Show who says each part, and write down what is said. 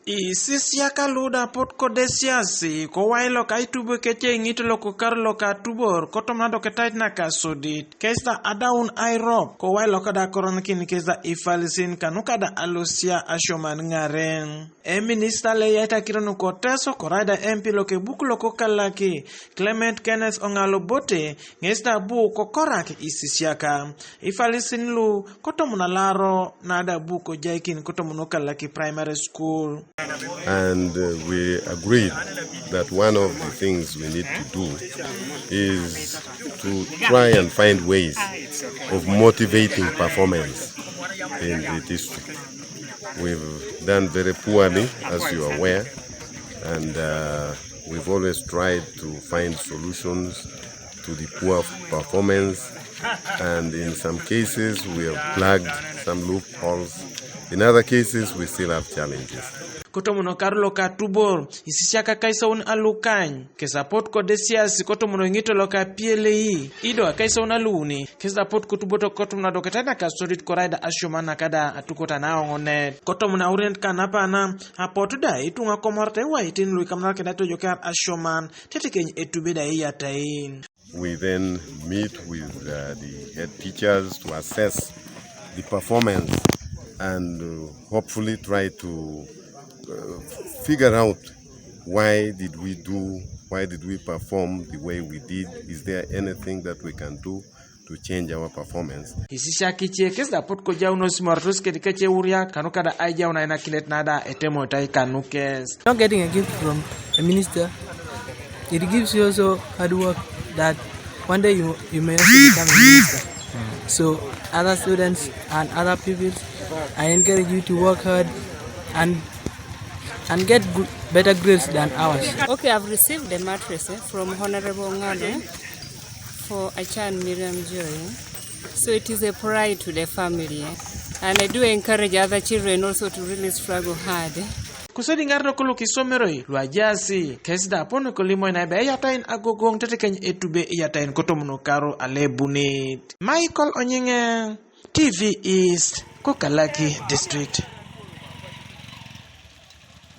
Speaker 1: Isisia kaluda pot kodesiasi ko wailo kai tubo keche ngito loko karlo ka tubor kotomnado ketait na kasodit kesta adaun airop ko wailo kada koronkin kesta ifalisin kanukada alusia Asioman ngaren Eminista le yata kirono koteso koraida MP loke buku loko kalaki Clement Kenneth Ongalo bote ngesta bu kokorak isisiaka ifalisin lu kotomuna laro nada buko jaikin kotomuno kalaki primary school.
Speaker 2: And we agreed that one of the things we need to do is to try and find ways of motivating performance in the district. We've done very poorly, as you are aware, and we've always tried to find solutions to the poor performance, and in some cases we have plugged some loopholes. In other cases we still have challenges.
Speaker 1: Kotomuno karlo ka tubor isisiaka kaisa un alukany ke support ko desiasi kotomuno ngito loka PLE ido kaisa un aluni ke support ko tuboto kotomuna doketana ka solid koraida Asioman nakada atukota na ngone kotomuna urent kanapa na apotuda itunga komorte waitin lui kamna kedato jokar Asioman tetekeny etubeda yatain.
Speaker 2: We then meet with the head teachers to assess the performance and hopefully try to figure out why did we perform the way we did. Is there anything that we can do to change our performance?
Speaker 1: Isisha kiche kesda potko jauno smortos kedikeche uria kanukada aija una ina kinet nada etemo tai kanukes.
Speaker 3: Not getting a gift from a minister, it gives you also hard work that one day you may also become a minister. So other students and other people, I encourage you to work hard and get better grades than ours.
Speaker 4: Okay, I've received the mattress from Honorable Ongalo for Aikeun Miriam Joy. So it is a pride to the family. And I do encourage other children also to really struggle hard.
Speaker 1: Kusedi ngarno kolo kisomeroi luajasi kesda pono kolimo na be yatain agogong tetekeny etube yatain kotomuno karo alebunit. Michael Onyenge, TV East, Kokalaki District.